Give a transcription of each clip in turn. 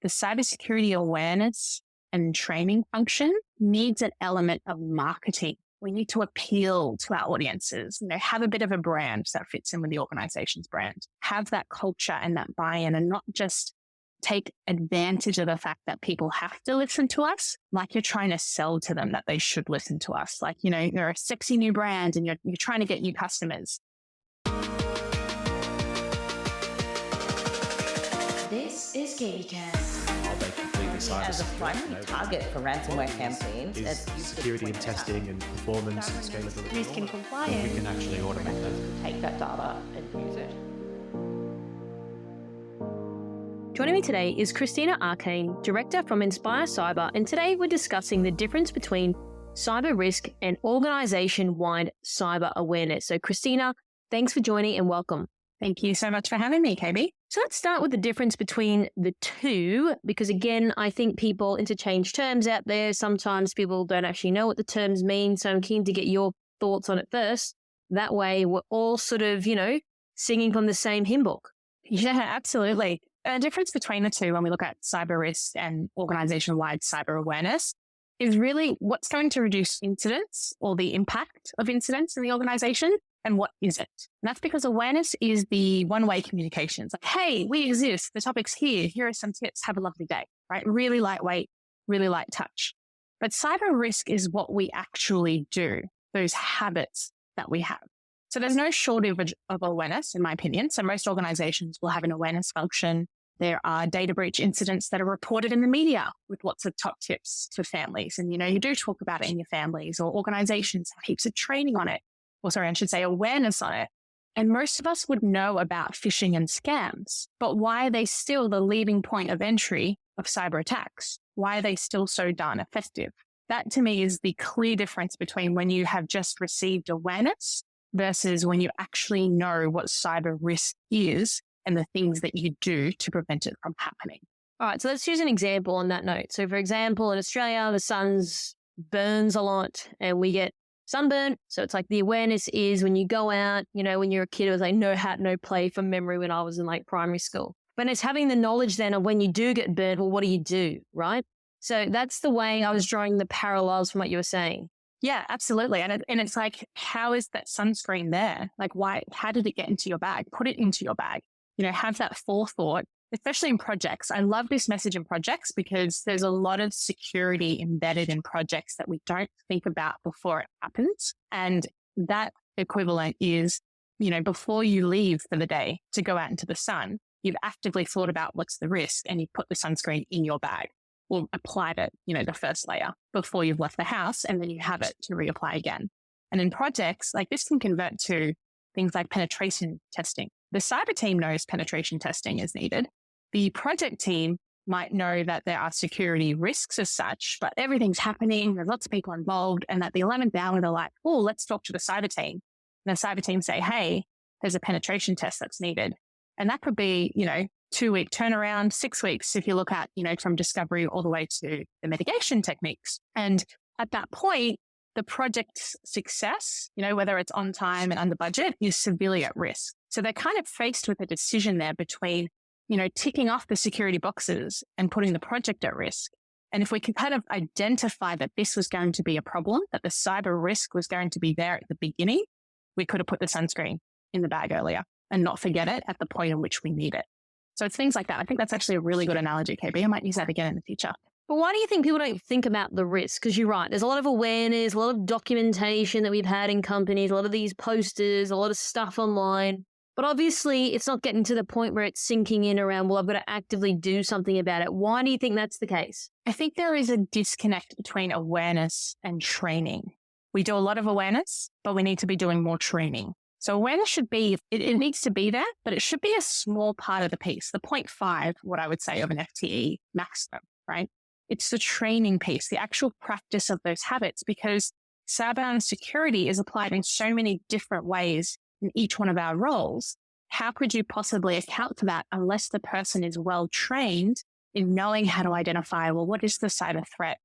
the cybersecurity awareness and training function needs an element of marketing. We need to appeal to our audiences, have a bit of a brand that fits in with the organization's brand, have that culture and that buy-in, and not just take advantage of the fact that people have to listen to us, like you're trying to sell to them that they should listen to us. Like, you're a sexy new brand and you're trying to get new customers. This is KBcast. As a primary target for ransomware campaigns, is security and testing and performance and scalability. Risk and compliance. We can actually automate that. take that data and use it. Joining me today is Christina Arcane, Director from Inspire Cyber, and today we're discussing the difference between cyber risk and organization-wide cyber awareness. So Christina, thanks for joining and welcome. Thank you so much for having me, KB. So let's start with the difference between the two, because again, I think people interchange terms out there. Sometimes people don't actually know what the terms mean. So I'm keen to get your thoughts on it first. That way we're all sort of, singing from the same hymn book. Yeah, absolutely. The difference between the two when we look at cyber risk and organization-wide cyber awareness is really what's going to reduce incidents or the impact of incidents in the organization and what isn't. And that's because awareness is the one-way communication. It's like, hey, we exist. The topic's here. Here are some tips. Have a lovely day, right? Really lightweight, really light touch. But cyber risk is what we actually do, those habits that we have. So there's no shortage of awareness, in my opinion. So most organizations will have an awareness function. There are data breach incidents that are reported in the media with lots of top tips for families. And, you do talk about it in your families, or organizations have heaps of training on it. Or sorry, I should say awareness on it. And most of us would know about phishing and scams, but why are they still the leading point of entry of cyber attacks? Why are they still so darn effective? That to me is the clear difference between when you have just received awareness versus when you actually know what cyber risk is and the things that you do to prevent it from happening. All right, so let's use an example on that note. So for example, in Australia, the sun burns a lot and we get sunburn. So it's like the awareness is when you go out, when you're a kid, it was like no hat, no play from memory when I was in like primary school. But it's having the knowledge then of when you do get burnt, well, what do you do, right? So that's the way I was drawing the parallels from what you were saying. Yeah, absolutely. And it's like, how is that sunscreen there? Like, why? How did it get into your bag? Put it into your bag. Have that forethought, especially in projects. I love this message in projects because there's a lot of security embedded in projects that we don't think about before it happens. And that equivalent is, before you leave for the day to go out into the sun, you've actively thought about what's the risk and you put the sunscreen in your bag or applied it, the first layer before you've left the house, and then you have it to reapply again. And in projects, like this can convert to things like penetration testing. The cyber team knows penetration testing is needed. The project team might know that there are security risks as such, but everything's happening. There's lots of people involved. And at the 11th hour, they're like, oh, let's talk to the cyber team. And the cyber team say, hey, there's a penetration test that's needed. And that could be, 2-week turnaround, 6 weeks, if you look at, from discovery all the way to the mitigation techniques. And at that point, the project's success, whether it's on time and under budget, is severely at risk. So they're kind of faced with a decision there between, ticking off the security boxes and putting the project at risk. And if we can kind of identify that this was going to be a problem, that the cyber risk was going to be there at the beginning, we could have put the sunscreen in the bag earlier and not forget it at the point in which we need it. So it's things like that. I think that's actually a really good analogy, KB. I might use that again in the future. But why do you think people don't think about the risk? Because you're right, there's a lot of awareness, a lot of documentation that we've had in companies, a lot of these posters, a lot of stuff online. But obviously, it's not getting to the point where it's sinking in around, well, I've got to actively do something about it. Why do you think that's the case? I think there is a disconnect between awareness and training. We do a lot of awareness, but we need to be doing more training. So awareness should be, it needs to be there, but it should be a small part of the piece, the 0.5, what I would say, of an FTE maximum, right? It's the training piece, the actual practice of those habits, because cyber security is applied in so many different ways in each one of our roles. How could you possibly account for that unless the person is well trained in knowing how to identify, well, what is the cyber threat?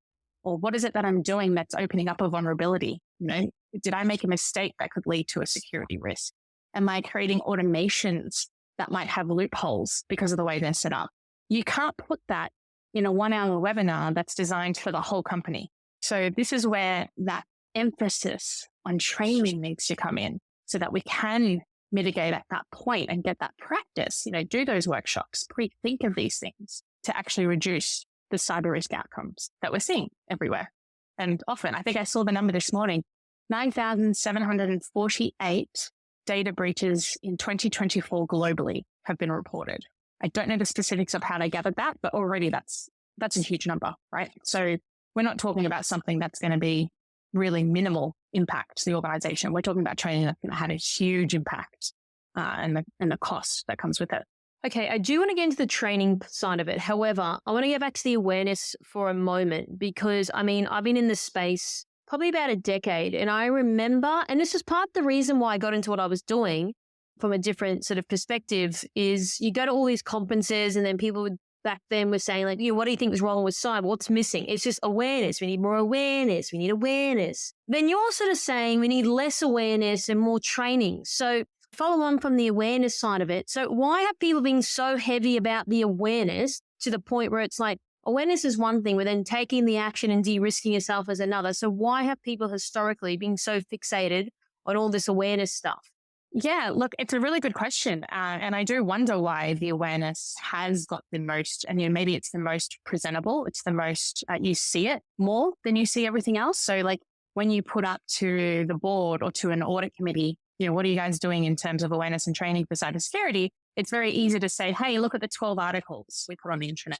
Or what is it that I'm doing that's opening up a vulnerability? Did I make a mistake that could lead to a security risk? Am I creating automations that might have loopholes because of the way they're set up? You can't put that in a 1-hour webinar that's designed for the whole company. So this is where that emphasis on training needs to come in so that we can mitigate at that point and get that practice, do those workshops, think of these things to actually reduce the cyber risk outcomes that we're seeing everywhere. And often, I think I saw the number this morning, 9,748 data breaches in 2024 globally have been reported. I don't know the specifics of how they gathered that, but already that's a huge number, right? So we're not talking about something that's going to be really minimal impact to the organization. We're talking about training that's going to have a huge impact and the cost that comes with it. Okay, I do want to get into the training side of it. However, I want to get back to the awareness for a moment because, I've been in this space probably about a decade, and I remember, and this was part of the reason why I got into what I was doing from a different sort of perspective, is you go to all these conferences and then people back then were saying like, what do you think was wrong with cyber? What's missing? It's just awareness. We need more awareness. We need awareness. Then you're sort of saying we need less awareness and more training. So follow on from the awareness side of it. So why have people been so heavy about the awareness to the point where it's like awareness is one thing, but then taking the action and de-risking yourself is another? So why have people historically been so fixated on all this awareness stuff? Yeah, look, it's a really good question. And I do wonder why the awareness has got the most, and maybe it's the most presentable. It's the most, you see it more than you see everything else. So like when you put up to the board or to an audit committee, what are you guys doing in terms of awareness and training for cybersecurity? It's very easy to say, hey, look at the 12 articles we put on the internet.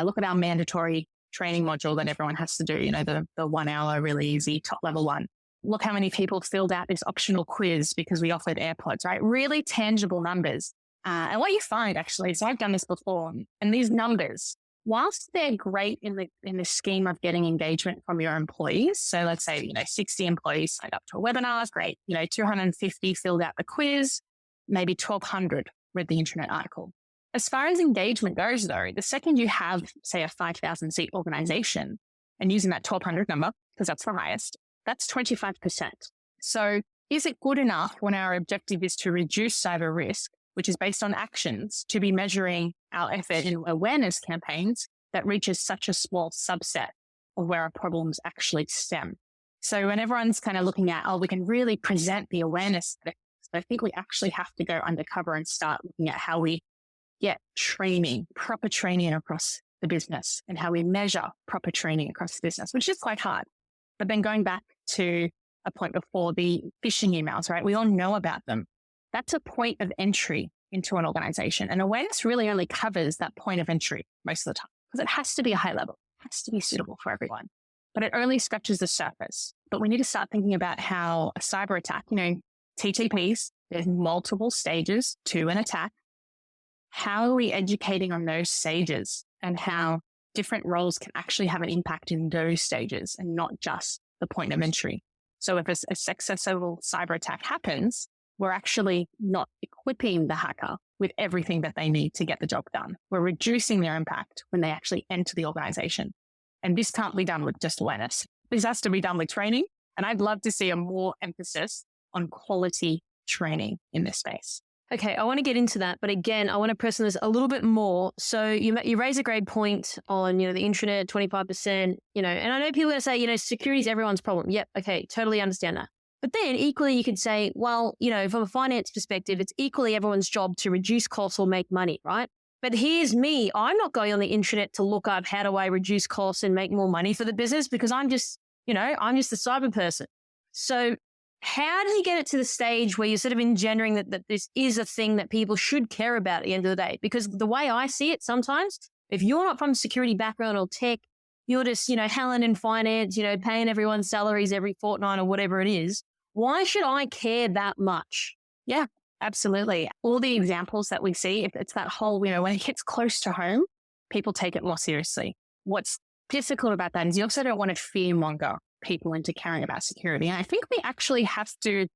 Look at our mandatory training module that everyone has to do, the 1 hour, really easy top level one. Look how many people filled out this optional quiz because we offered AirPods, right? Really tangible numbers. And what you find actually, so I've done this before, and these numbers, whilst they're great in the scheme of getting engagement from your employees. So let's say, 60 employees signed up to a webinar, great. 250 filled out the quiz, maybe 1,200 read the internet article. As far as engagement goes though, the second you have, say, a 5,000 seat organization and using that 1,200 number, because that's the highest, that's 25%. So is it good enough when our objective is to reduce cyber risk, which is based on actions, to be measuring our effort in awareness campaigns that reaches such a small subset of where our problems actually stem? So when everyone's kind of looking at, we can really present the awareness, I think we actually have to go undercover and start looking at how we get proper training across the business and how we measure proper training across the business, which is quite hard. But then going back to a point before, the phishing emails, right? We all know about them. That's a point of entry into an organization. And awareness really only covers that point of entry most of the time because it has to be a high level, it has to be suitable for everyone. But it only scratches the surface. But we need to start thinking about how a cyber attack, TTPs, there's multiple stages to an attack. How are we educating on those stages and how different roles can actually have an impact in those stages and not just the point of entry? So if a successful cyber attack happens, we're actually not equipping the hacker with everything that they need to get the job done. We're reducing their impact when they actually enter the organization. And this can't be done with just awareness. This has to be done with training. And I'd love to see a more emphasis on quality training in this space. Okay, I want to get into that, but again, I want to press on this a little bit more. So you raise a great point on, the intranet, 25%, and I know people are going to say, security is everyone's problem. Yep, okay, totally understand that. But then equally you could say, well, from a finance perspective, it's equally everyone's job to reduce costs or make money, right? But here's me, I'm not going on the internet to look up how do I reduce costs and make more money for the business because I'm just a cyber person. So how do you get it to the stage where you're sort of engendering that this is a thing that people should care about at the end of the day? Because the way I see it sometimes, if you're not from a security background or tech, you're just, Helen in finance, paying everyone's salaries every fortnight or whatever it is. Why should I care that much? Yeah, absolutely. All the examples that we see, it's that whole, when it hits close to home, people take it more seriously. What's difficult about that is you also don't want to fearmonger people into caring about security. And I think we actually have to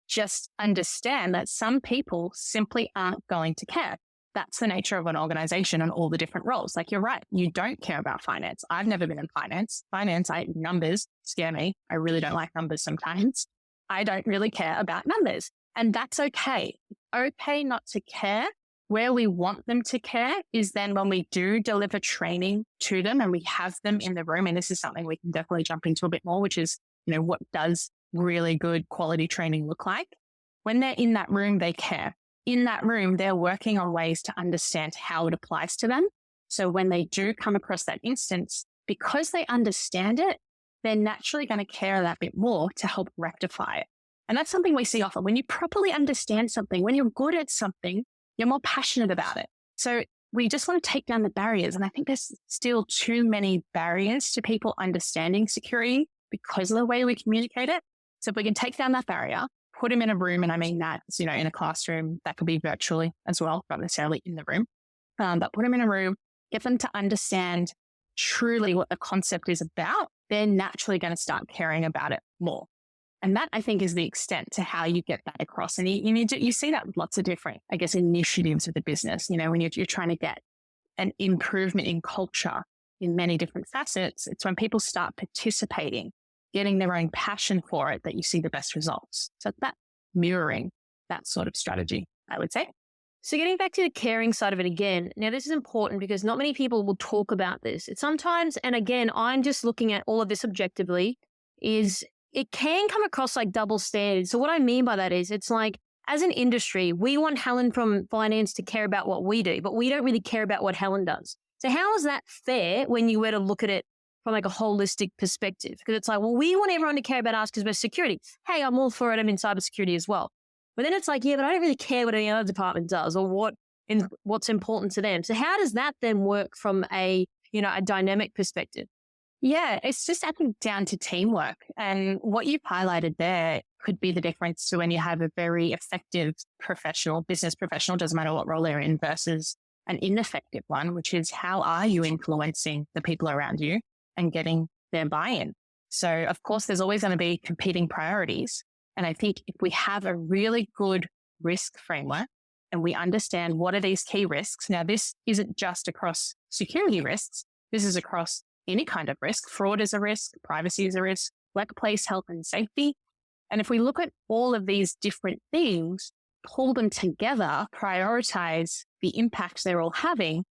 just understand that some people simply aren't going to care. That's the nature of an organization and all the different roles. Like you're right, you don't care about finance. I've never been in finance. Numbers scare me. I really don't like numbers sometimes. I don't really care about numbers. And that's okay. It's okay not to care, Where we want them to care is then when we do deliver training to them and we have them in the room. And this is something we can definitely jump into a bit more, which is, what does really good quality training look like? When they're in that room, they care. In that room, they're working on ways to understand how it applies to them. So when they do come across that instance, because they understand it, they're naturally going to care that bit more to help rectify it. And that's something we see often. When you properly understand something, when you're good at something, you're more passionate about it. So we just want to take down the barriers. And I think there's still too many barriers to people understanding security because of the way we communicate it. So if we can take down that barrier, put them in a room, and I mean that, in a classroom, that could be virtually as well, not necessarily in the room, but put them in a room, get them to understand truly what the concept is about, they're naturally going to start caring about it more. And that, I think, is the extent to how you get that across. And you see that with lots of different, initiatives of the business. When you're trying to get an improvement in culture in many different facets, it's when people start participating, getting their own passion for it, that you see the best results. So that mirroring that sort of strategy, I would say. So getting back to the caring side of it again, now this is important because not many people will talk about this. It's sometimes, and again, I'm just looking at all of this objectively, is it can come across like double standards. So what I mean by that is it's like, as an industry, we want Helen from finance to care about what we do, but we don't really care about what Helen does. So how is that fair when you were to look at it from like a holistic perspective? Because it's like, well, we want everyone to care about us because we're security. Hey, I'm all for it. I'm in cybersecurity as well. But then it's like, yeah, but I don't really care what any other department does or what's important to them. So how does that then work from a dynamic perspective? Yeah, it's just, I think, down to teamwork. And what you've highlighted there could be the difference to when you have a very effective business professional, doesn't matter what role they're in, versus an ineffective one, which is how are you influencing the people around you and getting their buy-in? So, of course, there's always going to be competing priorities. And I think if we have a really good risk framework and we understand what are these key risks, now this isn't just across security risks, this is across any kind of risk. Fraud is a risk, privacy is a risk, workplace health and safety. And if we look at all of these different things, pull them together, prioritize the impact they're all having,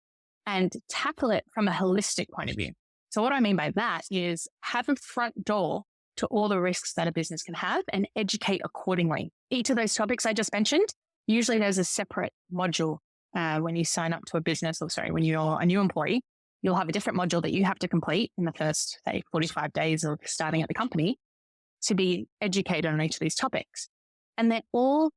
and tackle it from a holistic point of view. So what I mean by that is have a front door to all the risks that a business can have and educate accordingly. Each of those topics I just mentioned, usually there's a separate module when you sign up to a business, when you're a new employee. You'll have a different module that you have to complete in the first, 45 days of starting at the company to be educated on each of these topics. And they're all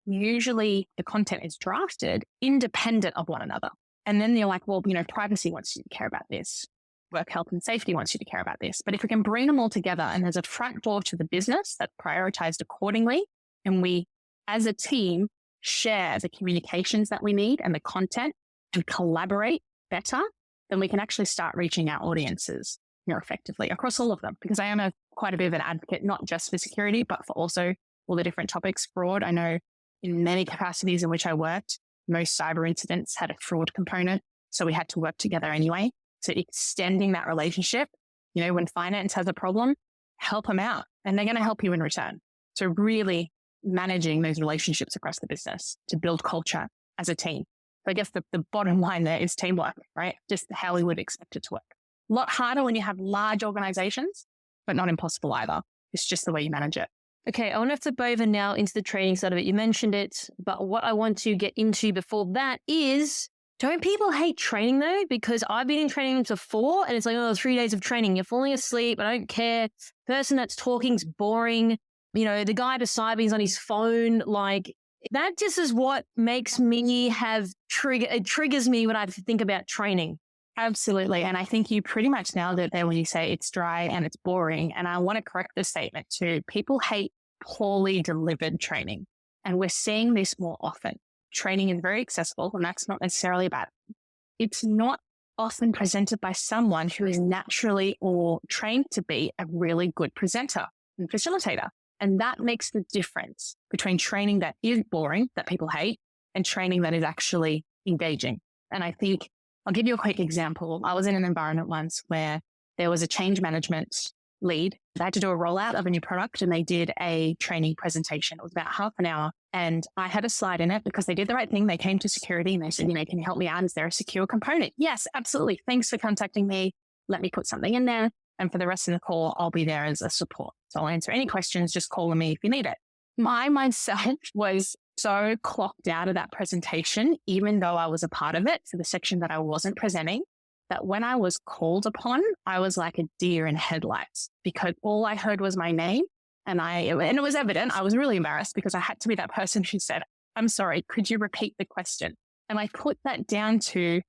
usually, the content is drafted independent of one another. And then you're like, well, privacy wants you to care about this. Work health and safety wants you to care about this. But if we can bring them all together and there's a front door to the business that's prioritized accordingly, and we as a team share the communications that we need and the content and collaborate better, then we can actually start reaching our audiences more effectively across all of them. Because I am quite a bit of an advocate, not just for security, but for also all the different topics. Fraud, I know in many capacities in which I worked, most cyber incidents had a fraud component. So we had to work together anyway. So extending that relationship, when finance has a problem, help them out and they're going to help you in return. So really managing those relationships across the business to build culture as a team. So I guess the bottom line there is teamwork, right? Just how we would expect it to work. A lot harder when you have large organizations, but not impossible either. It's just the way you manage it. Okay, I want to flip over now into the training side of it. You mentioned it, but what I want to get into before that is, don't people hate training though? Because I've been in training before and it's like, 3 days of training. You're falling asleep. I don't care. Person that's talking's boring. The guy beside me is on his phone. Like, that just is what makes me it triggers me when I think about training. Absolutely. And I think you pretty much nailed it there when you say it's dry and it's boring. And I want to correct the statement too. People hate poorly delivered training. And we're seeing this more often. Training is very accessible, and that's not necessarily bad. It's not often presented by someone who is naturally or trained to be a really good presenter and facilitator. And that makes the difference between training that is boring, that people hate, and training that is actually engaging. And I think I'll give you a quick example. I was in an environment once where there was a change management lead. They had to do a rollout of a new product and they did a training presentation. It was about half an hour. And I had a slide in it because they did the right thing. They came to security and they said, can you help me out? Is there a secure component? Yes, absolutely. Thanks for contacting me. Let me put something in there. And for the rest of the call, I'll be there as a support. So I'll answer any questions. Just call me if you need it. My myself was so clocked out of that presentation, even though I was a part of it, for the section that I wasn't presenting, that when I was called upon, I was like a deer in headlights because all I heard was my name. And it was evident. I was really embarrassed because I had to be that person who said, I'm sorry, could you repeat the question? And I put that down to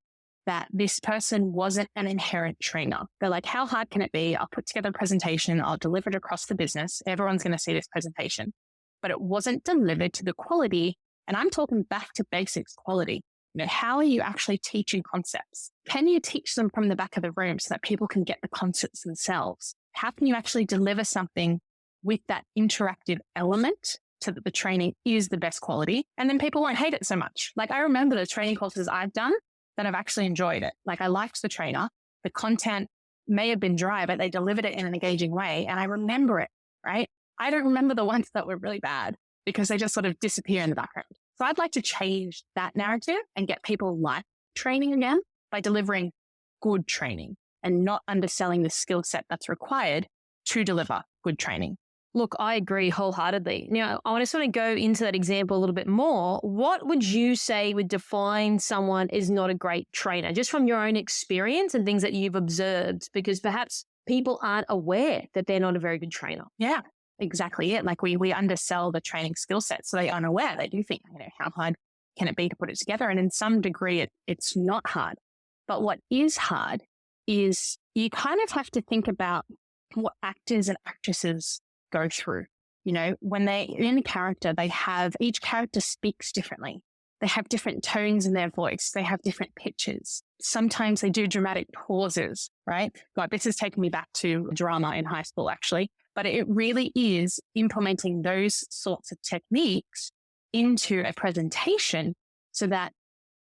that this person wasn't an inherent trainer. They're like, how hard can it be? I'll put together a presentation. I'll deliver it across the business. Everyone's going to see this presentation. But it wasn't delivered to the quality. And I'm talking back to basics quality. How are you actually teaching concepts? Can you teach them from the back of the room so that people can get the concepts themselves? How can you actually deliver something with that interactive element so that the training is the best quality? And then people won't hate it so much. Like I remember the training courses I've done that I've actually enjoyed it. Like I liked the trainer. The content may have been dry, but they delivered it in an engaging way. And I remember it, right? I don't remember the ones that were really bad because they just sort of disappear in the background. So I'd like to change that narrative and get people like training again by delivering good training and not underselling the skill set that's required to deliver good training. Look, I agree wholeheartedly. Now, I want to sort of go into that example a little bit more. What would you say would define someone as not a great trainer, just from your own experience and things that you've observed? Because perhaps people aren't aware that they're not a very good trainer. Yeah, exactly it. Like we undersell the training skill set, so they are unaware. They do think, how hard can it be to put it together? And in some degree, it's not hard. But what is hard is you kind of have to think about what actors and actresses go through. When they're in a character, each character speaks differently. They have different tones in their voice. They have different pitches. Sometimes they do dramatic pauses, right? Like this is taking me back to drama in high school, actually. But it really is implementing those sorts of techniques into a presentation so that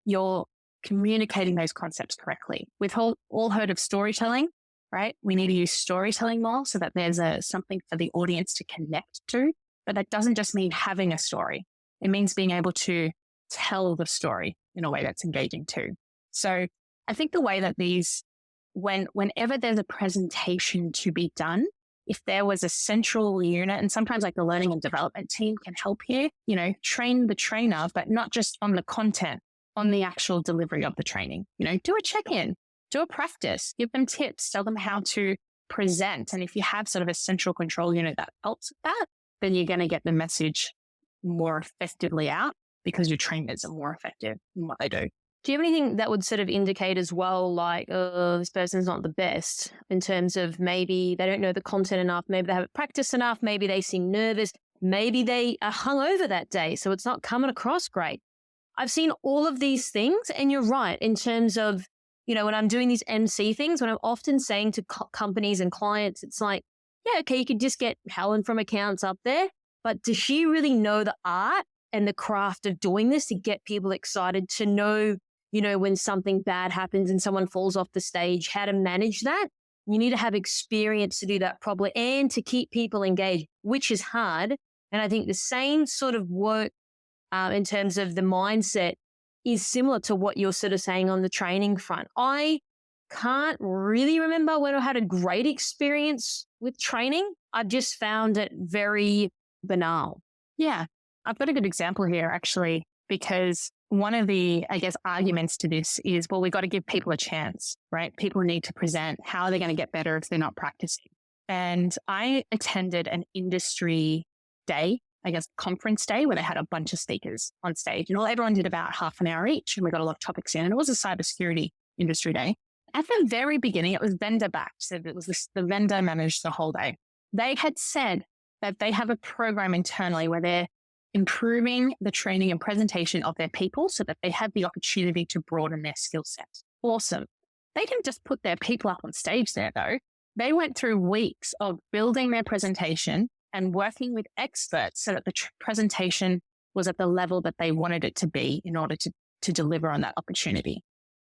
you're communicating those concepts correctly. We've all heard of storytelling, right? We need to use storytelling more so that there's something for the audience to connect to. But that doesn't just mean having a story. It means being able to tell the story in a way that's engaging too. So I think the way that whenever there's a presentation to be done, if there was a central unit, and sometimes like the learning and development team can help here, train the trainer, but not just on the content, on the actual delivery of the training. Do a check-in, do a practice, give them tips, tell them how to present. And if you have sort of a central control unit that helps with that, then you're going to get the message more effectively out because your trainers are more effective in what they do. Do you have anything that would sort of indicate as well, like, this person's not the best in terms of maybe they don't know the content enough, maybe they haven't practiced enough, maybe they seem nervous, maybe they are hungover that day, so it's not coming across great. I've seen all of these things, and you're right in terms of, when I'm doing these MC things, when I'm often saying to companies and clients, it's like, yeah, okay, you could just get Helen from accounts up there, but does she really know the art and the craft of doing this to get people excited to know, when something bad happens and someone falls off the stage, how to manage that? You need to have experience to do that properly and to keep people engaged, which is hard. And I think the same sort of work in terms of the mindset is similar to what you're sort of saying on the training front. I can't really remember when I had a great experience with training. I've just found it very banal. Yeah, I've got a good example here, actually, because one of the, arguments to this is, well, we've got to give people a chance, right? People need to present. How are they going to get better if they're not practicing? And I attended an industry day, conference day, where they had a bunch of speakers on stage. And everyone did about half an hour each, and we got a lot of topics in. And it was a cybersecurity industry day. At the very beginning, it was vendor backed. So it was the vendor managed the whole day. They had said that they have a program internally where they're improving the training and presentation of their people so that they have the opportunity to broaden their skill set. Awesome. They didn't just put their people up on stage there, though. They went through weeks of building their presentation and working with experts so that the presentation was at the level that they wanted it to be in order to deliver on that opportunity.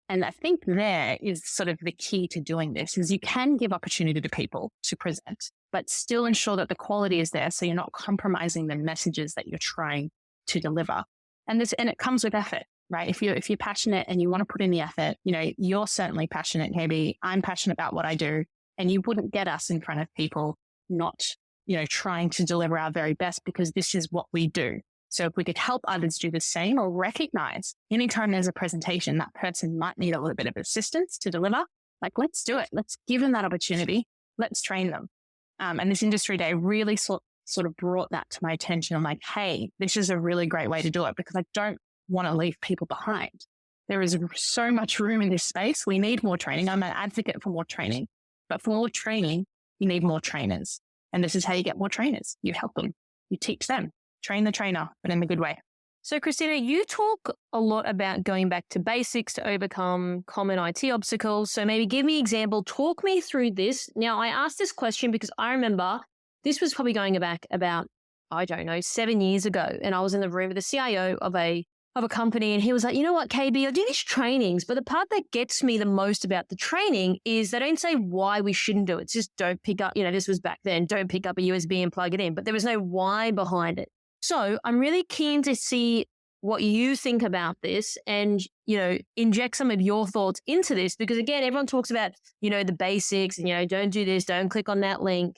And I think there is sort of the key to doing this is you can give opportunity to people to present, but still ensure that the quality is there. So you're not compromising the messages that you're trying to deliver. And it comes with effort, right? If you're passionate and you want to put in the effort, you're certainly passionate. Maybe I'm passionate about what I do, and you wouldn't get us in front of people not, trying to deliver our very best, because this is what we do. So if we could help others do the same, or recognize anytime there's a presentation, that person might need a little bit of assistance to deliver, let's do it. Let's give them that opportunity. Let's train them. And this industry day really sort of brought that to my attention. I'm like, hey, this is a really great way to do it, because I don't want to leave people behind. There is so much room in this space. We need more training. I'm an advocate for more training, but for more training, you need more trainers. And this is how you get more trainers. You help them, you teach them. Train the trainer, but in the good way. So, Christina, you talk a lot about going back to basics to overcome common IT obstacles. So maybe give me an example. Talk me through this. Now, I asked this question because I remember this was probably going back about, 7 years ago. And I was in the room with the CIO of a company, and he was like, you know what, KB, I do these trainings, but the part that gets me the most about the training is they don't say why we shouldn't do it. It's just don't pick up, this was back then, don't pick up a USB and plug it in. But there was no why behind it. So I'm really keen to see what you think about this and, inject some of your thoughts into this, because again, everyone talks about, the basics and, don't do this, don't click on that link,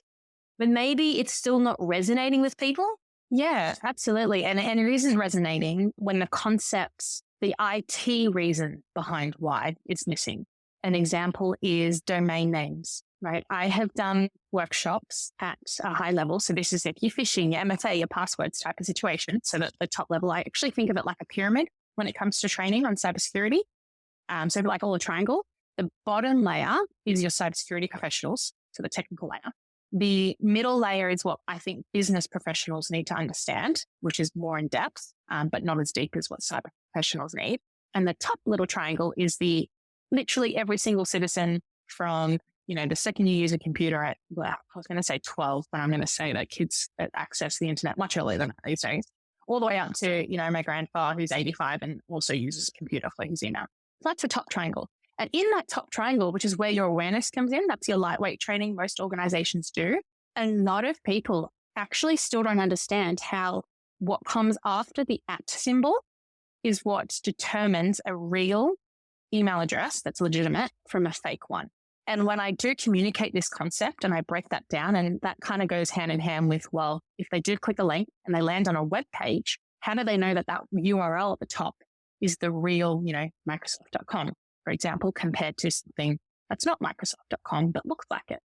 but maybe it's still not resonating with people. Yeah, absolutely. And it isn't resonating when the concepts, the IT reason behind why it's missing. An example is domain names. Right. I have done workshops at a high level. So this is if you're phishing, your MFA, your passwords type of situation. So that the top level, I actually think of it like a pyramid when it comes to training on cybersecurity. So like all a triangle, the bottom layer is your cybersecurity professionals. So the technical layer. The middle layer is what I think business professionals need to understand, which is more in depth, but not as deep as what cyber professionals need. And the top little triangle is literally every single citizen from the second you use a computer at, I was going to say 12, but I'm going to say that kids access the internet much earlier than that these days, all the way up to, my grandfather who's 85 and also uses a computer for his email. So that's the top triangle. And in that top triangle, which is where your awareness comes in, that's your lightweight training most organizations do. A lot of people actually still don't understand how what comes after the @ symbol is what determines a real email address that's legitimate from a fake one. And when I do communicate this concept and I break that down, and that kind of goes hand in hand with, well, if they do click a link and they land on a web page, how do they know that URL at the top is the real, Microsoft.com, for example, compared to something that's not Microsoft.com but looks like it?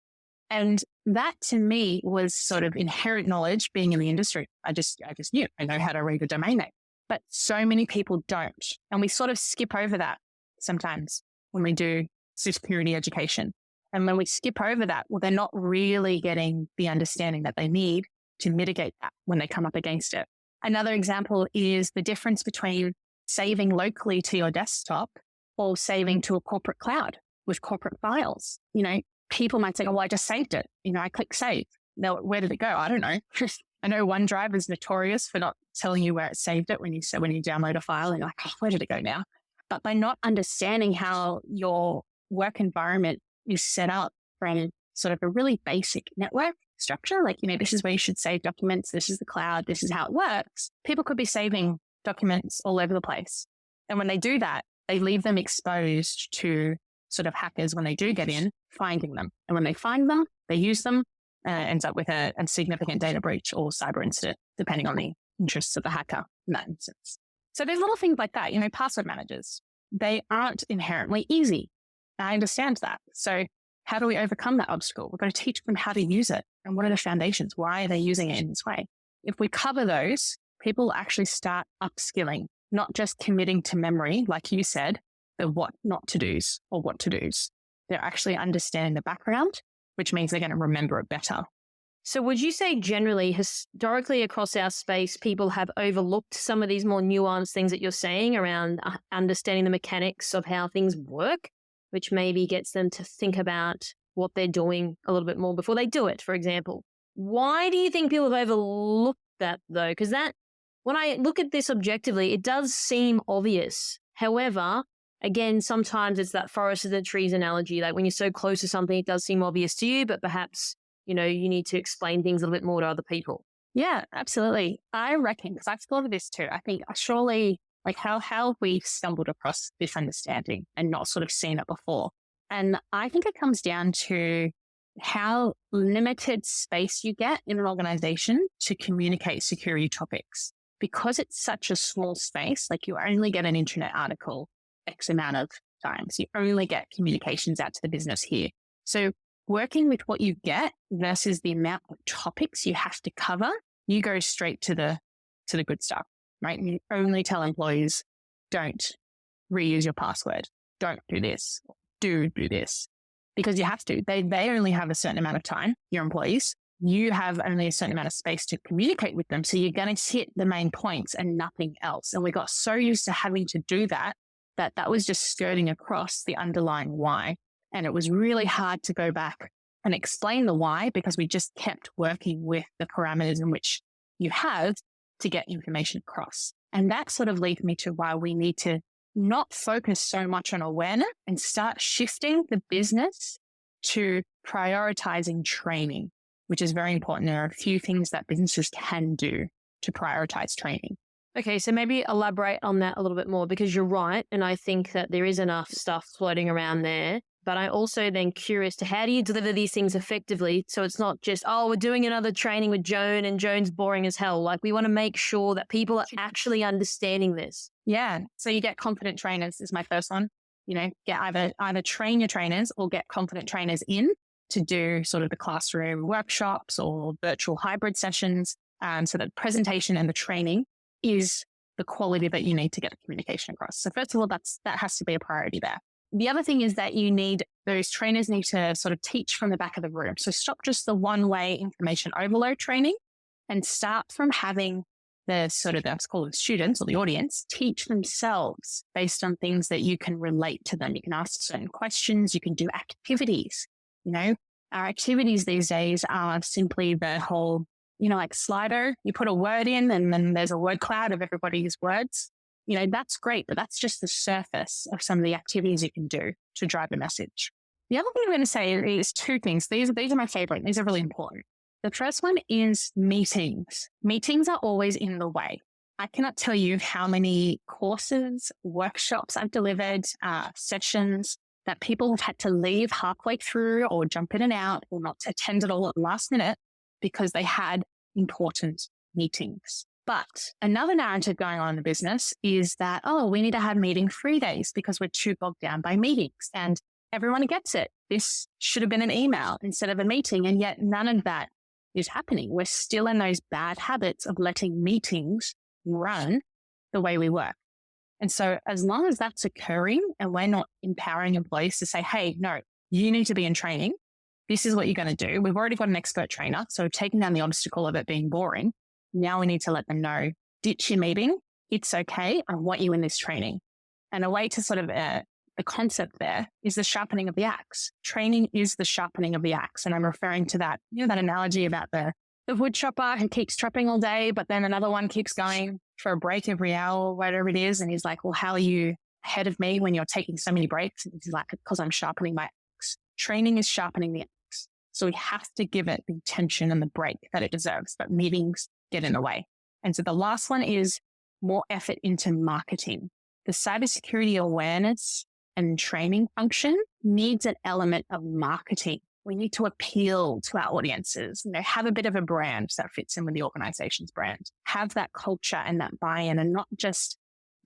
And that to me was sort of inherent knowledge being in the industry. I just knew. I know how to read a domain name. But so many people don't. And we sort of skip over that sometimes when we do security education. And when we skip over that, well, they're not really getting the understanding that they need to mitigate that when they come up against it. Another example is the difference between saving locally to your desktop or saving to a corporate cloud with corporate files. People might say, oh, well, I just saved it. I click save. Now, where did it go? I don't know. I know OneDrive is notorious for not telling you where it saved it when you download a file and you're like, oh, where did it go now? But by not understanding how your work environment is set up from sort of a really basic network structure, like, this is where you should save documents. This is the cloud. This is how it works. People could be saving documents all over the place. And when they do that, they leave them exposed to sort of hackers when they do get in, finding them. And when they find them, they use them, ends up with a significant data breach or cyber incident, depending on the interests of the hacker in that instance. So there's little things like that. Password managers, they aren't inherently easy. I understand that. So how do we overcome that obstacle? We've got to teach them how to use it and what are the foundations? Why are they using it in this way? If we cover those, people will actually start upskilling, not just committing to memory, like you said, the what not to do's or what to do's. They're actually understanding the background, which means they're going to remember it better. So would you say generally, historically across our space, people have overlooked some of these more nuanced things that you're saying around understanding the mechanics of how things work, which maybe gets them to think about what they're doing a little bit more before they do it, for example? Why do you think people have overlooked that, though? Because when I look at this objectively, it does seem obvious. However, again, sometimes it's that forest of the trees analogy. Like when you're so close to something, it does seem obvious to you, but perhaps, you need to explain things a little bit more to other people. Yeah, absolutely. I reckon, because I've thought of this too, I think surely, like how have we stumbled across this understanding and not sort of seen it before? And I think it comes down to how limited space you get in an organization to communicate security topics. Because it's such a small space, like you only get an internet article X amount of times. You only get communications out to the business here. So working with what you get versus the amount of topics you have to cover, you go straight to the good stuff, right? And you only tell employees, don't reuse your password. Don't do this. Do this. Because you have to. They only have a certain amount of time, your employees. You have only a certain amount of space to communicate with them. So you're going to hit the main points and nothing else. And we got so used to having to do that was just skirting across the underlying why. And it was really hard to go back and explain the why because we just kept working with the parameters in which you have to get information across. And that sort of leads me to why we need to not focus so much on awareness and start shifting the business to prioritizing training, which is very important. There are a few things that businesses can do to prioritize training. Okay, so maybe elaborate on that a little bit more because you're right. And I think that there is enough stuff floating around there. But I'm also then curious to how do you deliver these things effectively? So it's not just, we're doing another training with Joan and Joan's boring as hell. Like we want to make sure that people are actually understanding this. Yeah. So you get confident trainers is my first one. Get either train your trainers or get confident trainers in to do sort of the classroom workshops or virtual hybrid sessions. So the presentation and the training is the quality that you need to get the communication across. So first of all, that has to be a priority there. The other thing is that those trainers need to sort of teach from the back of the room. So stop just the one-way information overload training and start from having let's call it students or the audience, teach themselves based on things that you can relate to them. You can ask certain questions. You can do activities. Our activities these days are simply the whole, like Slido. You put a word in and then there's a word cloud of everybody's words. That's great, but that's just the surface of some of the activities you can do to drive a message. The other thing I'm going to say is two things. These are my favorite. These are really important. The first one is meetings. Meetings are always in the way. I cannot tell you how many courses, workshops I've delivered, sessions that people have had to leave halfway through or jump in and out or not attend it all at the last minute because they had important meetings. But another narrative going on in the business is that, we need to have meeting free days because we're too bogged down by meetings. And everyone gets it. This should have been an email instead of a meeting. And yet none of that is happening. We're still in those bad habits of letting meetings run the way we work. And so as long as that's occurring and we're not empowering employees to say, hey, no, you need to be in training. This is what you're going to do. We've already got an expert trainer. So we've taken down the obstacle of it being boring. Now we need to let them know, ditch your meeting. It's okay. I want you in this training. And a way to sort of, the concept there is the sharpening of the axe. Training is the sharpening of the axe. And I'm referring to that, that analogy about the wood chopper who keeps chopping all day, but then another one keeps going for a break every hour or whatever it is. And he's like, well, how are you ahead of me when you're taking so many breaks? And he's like, because I'm sharpening my axe. Training is sharpening the axe. So we have to give it the attention and the break that it deserves, but meetings get in the way. And so the last one is more effort into marketing. The cybersecurity awareness and training function needs an element of marketing. We need to appeal to our audiences, have a bit of a brand that fits in with the organization's brand, have that culture and that buy-in and not just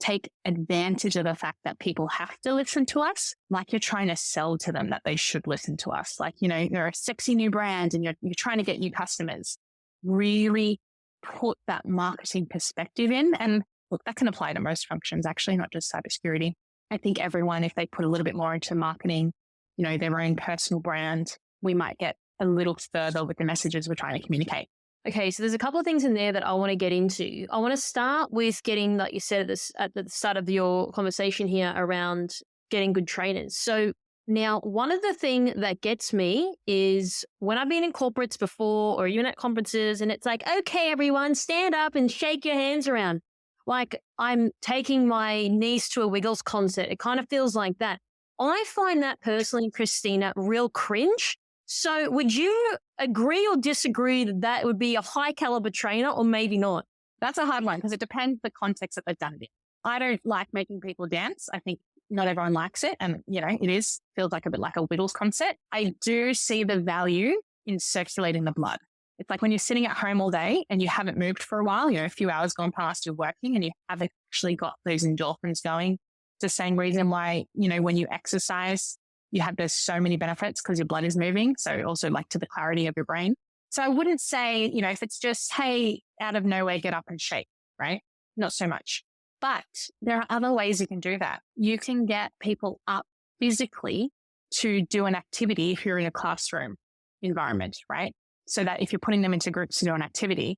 take advantage of the fact that people have to listen to us, like you're trying to sell to them that they should listen to us. Like, you're a sexy new brand and you're trying to get new customers. Really put that marketing perspective in. And look, that can apply to most functions, actually, not just cybersecurity. I think everyone, if they put a little bit more into marketing, their own personal brand, we might get a little further with the messages we're trying to communicate. Okay, so there's a couple of things in there that I want to get into. I want to start with getting, like you said at the start of your conversation here, around getting good trainers. So now, one of the things that gets me is when I've been in corporates before or even at conferences and it's like, okay, everyone, stand up and shake your hands around. like I'm taking my niece to a Wiggles concert. It kind of feels like that. I find that personally, Christina, real cringe. So would you agree or disagree that that would be a high caliber trainer or maybe not? That's a hard one because it depends the context that they've done it in. I don't like making people dance. I think not everyone likes it. And, feels like a bit like a Wiggles concert. I do see the value in circulating the blood. It's like when you're sitting at home all day and you haven't moved for a while, a few hours gone past, you're working and you haven't actually got those endorphins going. It's the same reason why, when you exercise, you have those so many benefits because your blood is moving. So also like to the clarity of your brain. So I wouldn't say, if it's just, hey, out of nowhere, get up and shake, right? Not so much. But there are other ways you can do that. You can get people up physically to do an activity if you're in a classroom environment, right? So that if you're putting them into groups to do an activity,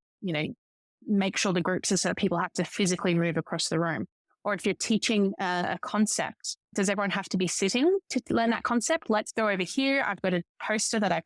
make sure the groups are so that people have to physically move across the room. Or if you're teaching a concept, does everyone have to be sitting to learn that concept? Let's go over here. I've got a poster that I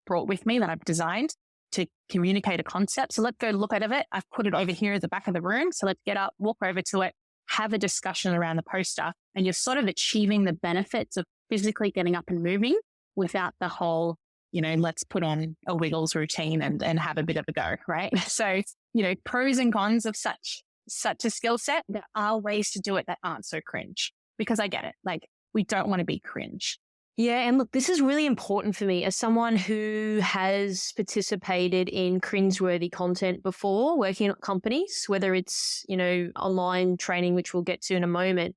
brought with me that I've designed to communicate a concept. So let's go look at it. I've put it over here at the back of the room. So let's get up, walk over to it, have a discussion around the poster. And you're sort of achieving the benefits of physically getting up and moving without the whole, let's put on a Wiggles routine and have a bit of a go, right? So, pros and cons of such a skill set. There are ways to do it that aren't so cringe because I get it. Like we don't want to be cringe. Yeah. And look, this is really important for me as someone who has participated in cringeworthy content before working at companies, whether it's, online training, which we'll get to in a moment.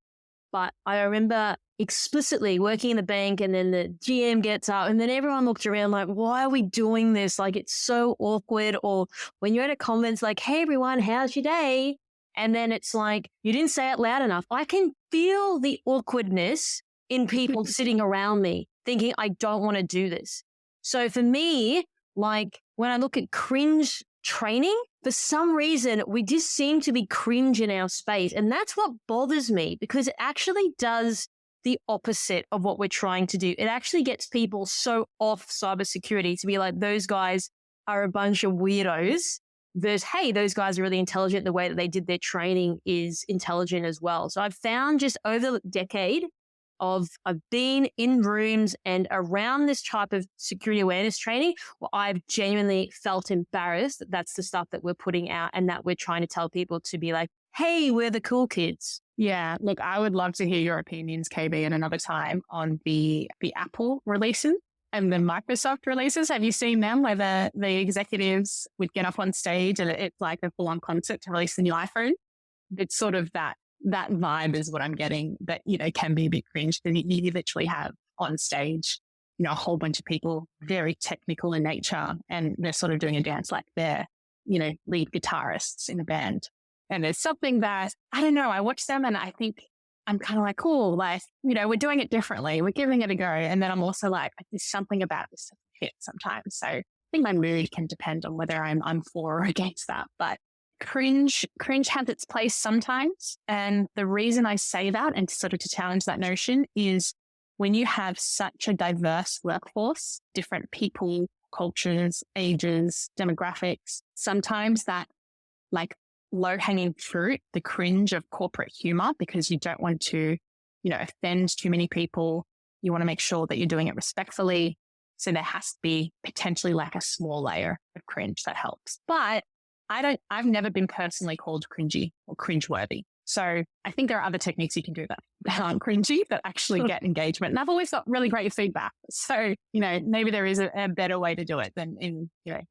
But I remember explicitly working in the bank and then the GM gets up and then everyone looked around like, why are we doing this? Like, it's so awkward. Or when you're at a conference, like, hey, everyone, how's your day? And then it's like, you didn't say it loud enough. I can feel the awkwardness in people sitting around me thinking, I don't want to do this. So for me, like when I look at cringe training, for some reason, we just seem to be cringe in our space. And that's what bothers me because it actually does the opposite of what we're trying to do. It actually gets people so off cybersecurity to be like, those guys are a bunch of weirdos. Versus, hey, those guys are really intelligent. The way that they did their training is intelligent as well. So I've found just over the decade I've been in rooms and around this type of security awareness training where I've genuinely felt embarrassed that that's the stuff that we're putting out and that we're trying to tell people to be like, hey, we're the cool kids. Yeah, look, I would love to hear your opinions, KB, at another time on the Apple releases and the Microsoft releases. Have you seen them where the executives would get up on stage and it's like a full-on concert to release the new iPhone? It's sort of that vibe is what I'm getting that, can be a bit cringe. Because you literally have on stage, a whole bunch of people very technical in nature and they're sort of doing a dance like they're, lead guitarists in a band. And it's something that, I don't know, I watch them and I think I'm kind of like, cool, like, we're doing it differently. We're giving it a go. And then I'm also like, there's something about this that hits sometimes. So I think my mood can depend on whether I'm for or against that. But cringe has its place sometimes. And the reason I say that and sort of to challenge that notion is when you have such a diverse workforce, different people, cultures, ages, demographics, sometimes that like low-hanging fruit, the cringe of corporate humor, because you don't want to, offend too many people. You want to make sure that you're doing it respectfully. So there has to be potentially like a small layer of cringe that helps. But I've never been personally called cringy or cringeworthy. So I think there are other techniques you can do that aren't cringy, that actually get engagement. And I've always got really great feedback. So, maybe there is a better way to do it than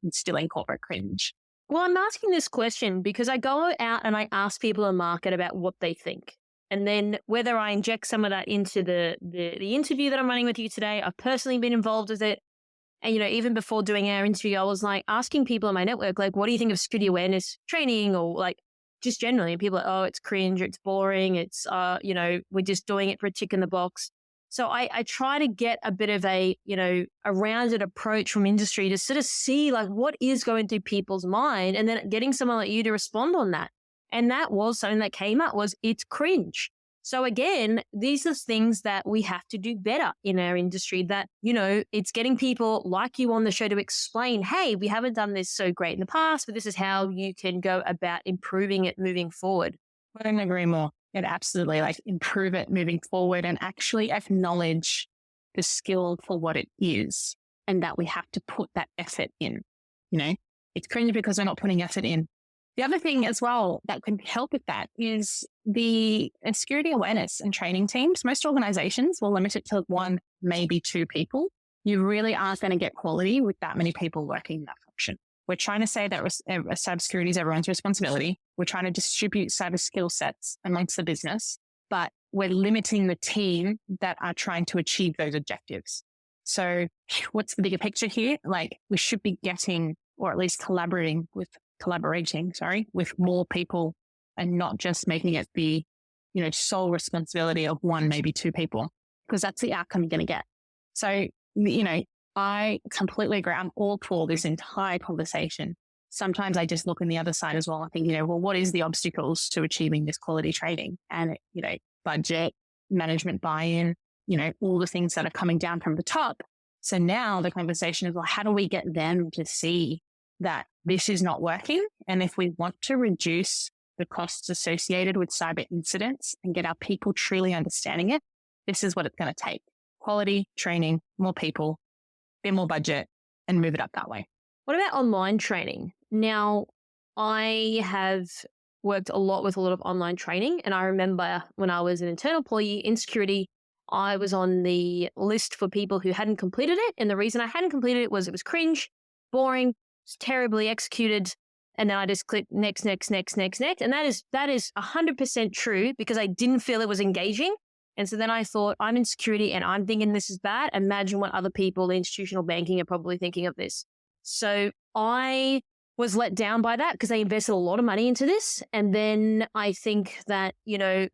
instilling corporate cringe. Well, I'm asking this question because I go out and I ask people in market about what they think. And then whether I inject some of that into the interview that I'm running with you today, I've personally been involved with it. And, even before doing our interview, I was like asking people in my network, like, what do you think of security awareness training or like just generally? And people are like, oh, it's cringe, it's boring. It's, we're just doing it for a tick in the box. So I try to get a bit of a rounded approach from industry to sort of see like what is going through people's mind and then getting someone like you to respond on that. And that was something that came up was it's cringe. So again, these are things that we have to do better in our industry that, it's getting people like you on the show to explain, hey, we haven't done this so great in the past, but this is how you can go about improving it moving forward. I couldn't agree more. It absolutely improve it moving forward and actually acknowledge the skill for what it is and that we have to put that effort in. It's cringe because we're not putting effort in. The other thing as well that can help with that is the security awareness and training teams. Most organizations will limit it to 1, maybe 2 people. You really aren't going to get quality with that many people working in that function. We're trying to say that cybersecurity is everyone's responsibility. We're trying to distribute cyber skill sets amongst the business, but we're limiting the team that are trying to achieve those objectives. So what's the bigger picture here? We should be getting, or at least collaborating with more people and not just making it the, sole responsibility of 1, maybe 2 people, because that's the outcome you're going to get. So, I completely agree. I'm all for this entire conversation. Sometimes I just look on the other side as well. I think, what is the obstacles to achieving this quality training? And, budget, management buy-in, all the things that are coming down from the top. So now the conversation is, well, how do we get them to see that this is not working? And if we want to reduce the costs associated with cyber incidents and get our people truly understanding it, this is what it's going to take. Quality training, more people, bit more budget, and move it up that way. What about online training? Now, I have worked a lot with a lot of online training. And I remember when I was an internal employee in security, I was on the list for people who hadn't completed it. And the reason I hadn't completed it was cringe, boring, terribly executed. And then I just clicked next. And that is 100% true because I didn't feel it was engaging. And so then I thought, I'm in security and I'm thinking this is bad. Imagine what other people in institutional banking are probably thinking of this. So I was let down by that because they invested a lot of money into this. And then I think that,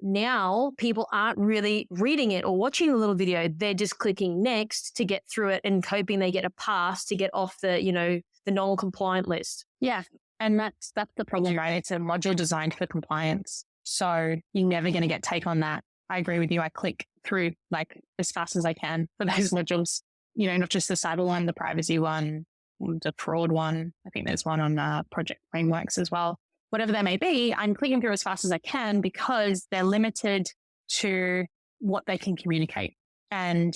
now people aren't really reading it or watching the little video. They're just clicking next to get through it and hoping they get a pass to get off the, the non-compliant list. Yeah. And that's the problem, right? It's a module designed for compliance. So you're never going to get take on that. I agree with you. I click through as fast as I can for those modules, not just the cyber one, the privacy one, the fraud one. I think there's one on project frameworks as well. Whatever they may be, I'm clicking through as fast as I can because they're limited to what they can communicate. And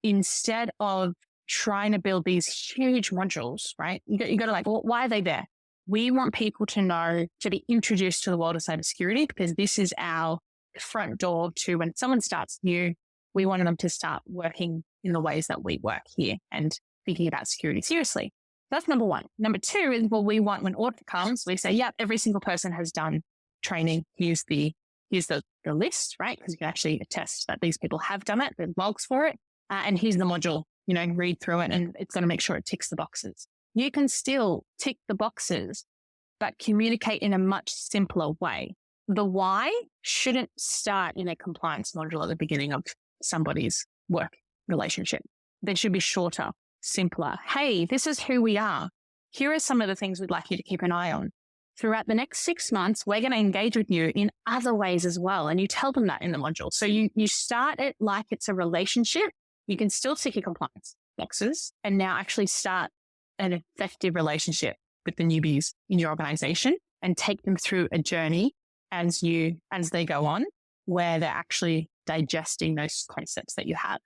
instead of trying to build these huge modules, right? You got to well, why are they there? We want people to be introduced to the world of cybersecurity because this is our front door to when someone starts new, we want them to start working in the ways that we work here and thinking about security seriously. That's number 1. Number 2 is we want when audit comes, we say, every single person has done training. Here's the list, right? Because you can actually attest that these people have done it. There's logs for it. And here's the module, read through it and it's going to make sure it ticks the boxes. You can still tick the boxes, but communicate in a much simpler way. The why shouldn't start in a compliance module at the beginning of somebody's work relationship. They should be shorter, simpler. Hey, this is who we are. Here are some of the things we'd like you to keep an eye on. Throughout the next 6 months, we're going to engage with you in other ways as well. And you tell them that in the module. So you start it like it's a relationship. You can still tick your compliance boxes and now actually start an effective relationship with the newbies in your organization and take them through a journey as they go on, where they're actually digesting those concepts that you have.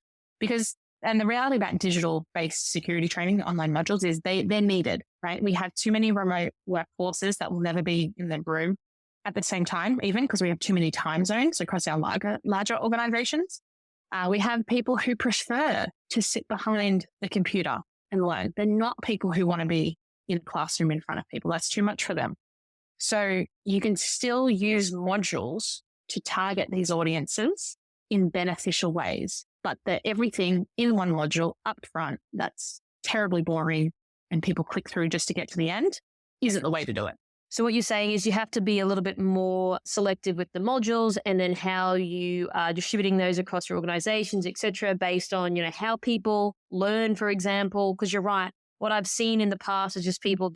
And the reality about digital-based security training, online modules, is they're needed, right? We have too many remote workforces that will never be in the room at the same time, even because we have too many time zones across our larger organizations. We have people who prefer to sit behind the computer and learn. They're not people who want to be in a classroom in front of people. That's too much for them. So you can still use modules to target these audiences in beneficial ways, but everything in one module up front that's terribly boring and people click through just to get to the end isn't the way to do it. So what you're saying is you have to be a little bit more selective with the modules and then how you are distributing those across your organizations, et cetera, based on, how people learn, for example, because you're right. What I've seen in the past is just people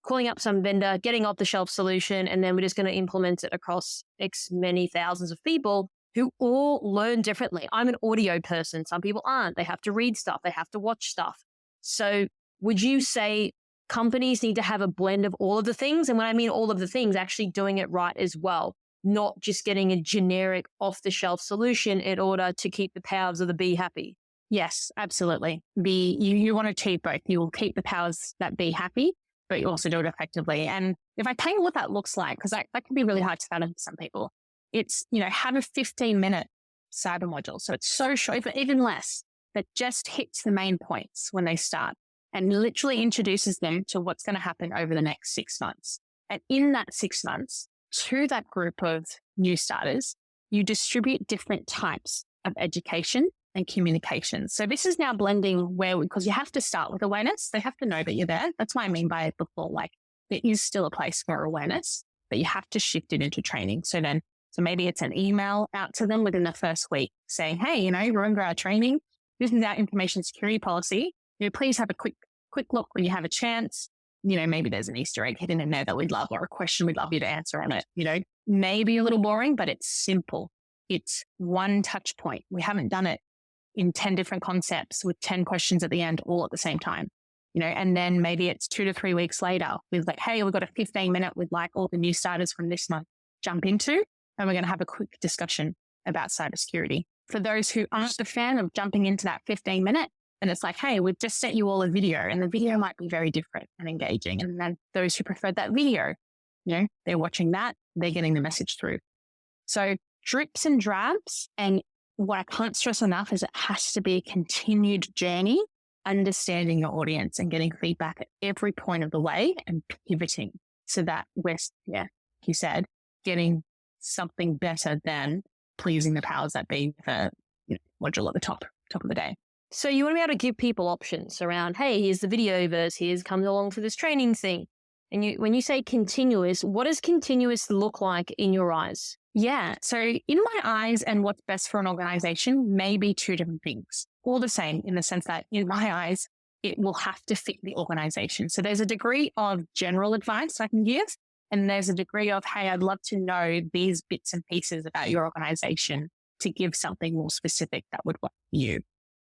calling up some vendor, getting off the shelf solution, and then we're just going to implement it across X many thousands of people who all learn differently. I'm an audio person. Some people aren't. They have to read stuff. They have to watch stuff. So would you say companies need to have a blend of all of the things? And when I mean all of the things, actually doing it right as well, not just getting a generic off-the-shelf solution in order to keep the powers of the bee happy. Yes, absolutely. You want to achieve both. You will keep the powers that be happy, but you also do it effectively. And if I tell you what that looks like, because that can be really hard to fathom for some people, it's, have a 15-minute cyber module. So it's so short, even less, that just hits the main points when they start and literally introduces them to what's going to happen over the next 6 months. And in that 6 months, to that group of new starters, you distribute different types of education and communication. So this is now blending because you have to start with awareness. They have to know that you're there. That's what I mean by it before, like there is still a place for awareness, but you have to shift it into training. So maybe it's an email out to them within the first week saying, hey, remember our training? This is our information security policy. Please have a quick look when you have a chance. Maybe there's an Easter egg hidden in there that we'd love, or a question we'd love you to answer on it. Maybe a little boring, but it's simple. It's one touch point. We haven't done it in 10 different concepts with 10 questions at the end, all at the same time. And then maybe it's 2 to 3 weeks later with like, hey, we've got a 15-minute with like all the new starters from this month jump into, and we're going to have a quick discussion about cybersecurity. For those who aren't a fan of jumping into that 15-minute, and it's like, hey, we've just sent you all a video, and the video might be very different and engaging. And then those who prefer that video, they're watching that, they're getting the message through. So drips and drabs. And what I can't stress enough is it has to be a continued journey, understanding your audience and getting feedback at every point of the way and pivoting so that we're, you said, getting something better than pleasing the powers that be with a module at the top of the day. So you want to be able to give people options around, hey, here's the video verse, here's come along for this training thing. And when you say continuous, what does continuous look like in your eyes? Yeah. So in my eyes, and what's best for an organization may be two different things, all the same in the sense that in my eyes, it will have to fit the organization. So there's a degree of general advice I can give, and there's a degree of, hey, I'd love to know these bits and pieces about your organization to give something more specific that would work for you.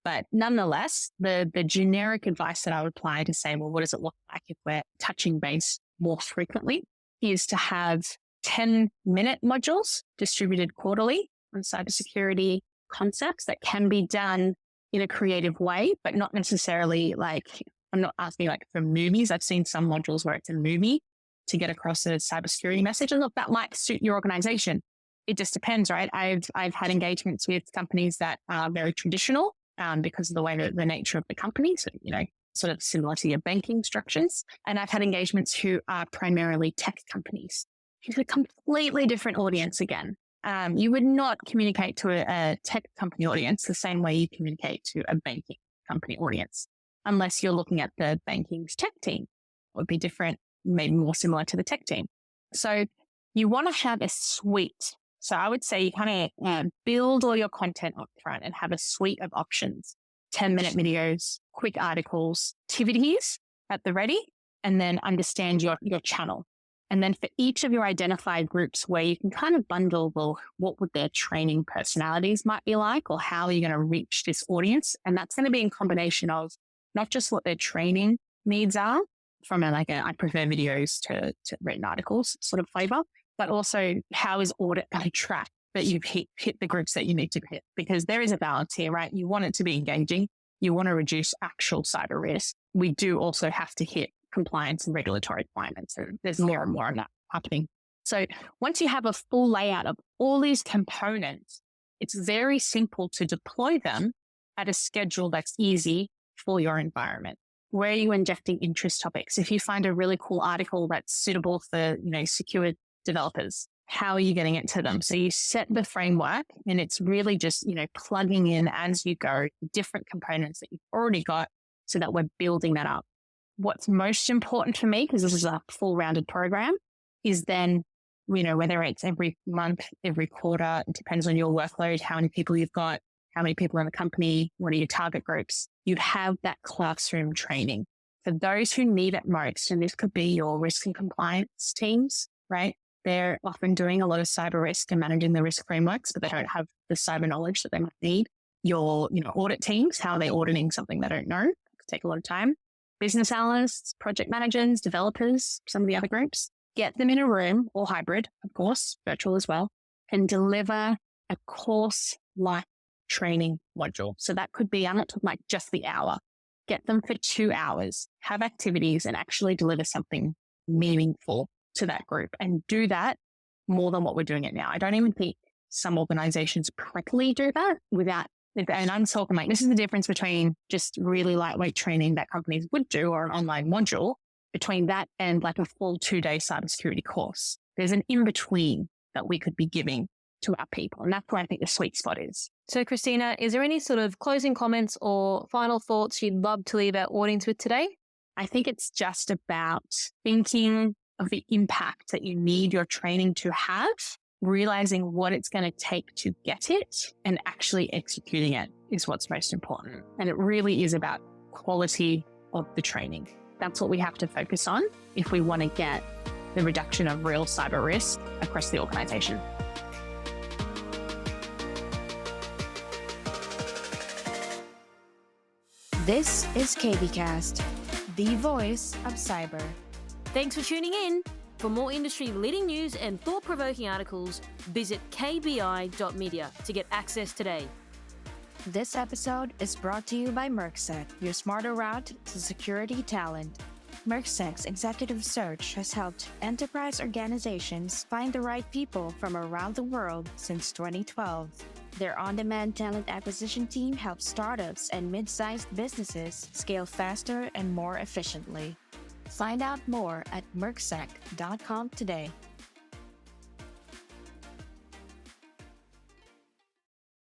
But nonetheless, the generic advice that I would apply to say, well, what does it look like if we're touching base more frequently, is to have 10-minute modules distributed quarterly on cybersecurity concepts that can be done in a creative way, but not necessarily like, I'm not asking like for movies. I've seen some modules where it's a movie to get across a cybersecurity message. And look, that might suit your organization. It just depends, right? I've had engagements with companies that are very traditional because of the nature of the company. So, sort of similar to your banking structures. And I've had engagements who are primarily tech companies. It's a completely different audience again. You would not communicate to a tech company audience the same way you communicate to a banking company audience, unless you're looking at the banking's tech team. It would be different, maybe more similar to the tech team. So you want to have a suite. So I would say you kind of build all your content up front and have a suite of options, 10-minute videos, quick articles, activities at the ready, and then understand your channel. And then for each of your identified groups where you can kind of bundle, well, what would their training personalities might be like, or how are you going to reach this audience? And that's going to be in combination of not just what their training needs are from I prefer videos to written articles sort of flavor, but also how is audit going to track that you've hit the groups that you need to hit? Because there is a balance here, right? You want it to be engaging. You want to reduce actual cyber risk. We do also have to hit compliance and regulatory requirements. So there's more and more of that happening. So once you have a full layout of all these components, it's very simple to deploy them at a schedule that's easy for your environment. Where are you injecting interest topics? If you find a really cool article that's suitable for, secure developers, how are you getting it to them? So you set the framework, and it's really just, plugging in as you go different components that you've already got so that we're building that up. What's most important for me, because this is a full rounded program, is then, whether it's every month, every quarter, it depends on your workload, how many people you've got, how many people in the company, what are your target groups? You have that classroom training. for those who need it most, and this could be your risk and compliance teams, right? They're often doing a lot of cyber risk and managing the risk frameworks, but they don't have the cyber knowledge that they might need. Your, audit teams, how are they auditing something they don't know? It could take a lot of time. Business analysts, project managers, developers, some of the other groups, get them in a room or hybrid, of course, virtual as well, and deliver a course-like training module. So that could be, I'm not talking like just the hour. Get them for 2 hours, have activities and actually deliver something meaningful to that group and do that more than what we're doing it now. I don't even think some organizations correctly do that and I'm talking like, this is the difference between just really lightweight training that companies would do or an online module between that and like a full 2-day cybersecurity course. There's an in-between that we could be giving to our people. And that's where I think the sweet spot is. So Christina, is there any sort of closing comments or final thoughts you'd love to leave our audience with today? I think it's just about thinking of the impact that you need your training to have, realizing what it's going to take to get it and actually executing it is what's most important. And it really is about quality of the training. That's what we have to focus on if we want to get the reduction of real cyber risk across the organization. This is KBcast, the voice of cyber. Thanks for tuning in. For more industry-leading news and thought-provoking articles, visit kbi.media to get access today. This episode is brought to you by Mercsec, your smarter route to security talent. Mercsec's executive search has helped enterprise organizations find the right people from around the world since 2012. Their on-demand talent acquisition team helps startups and mid-sized businesses scale faster and more efficiently. Find out more at mercsec.com today.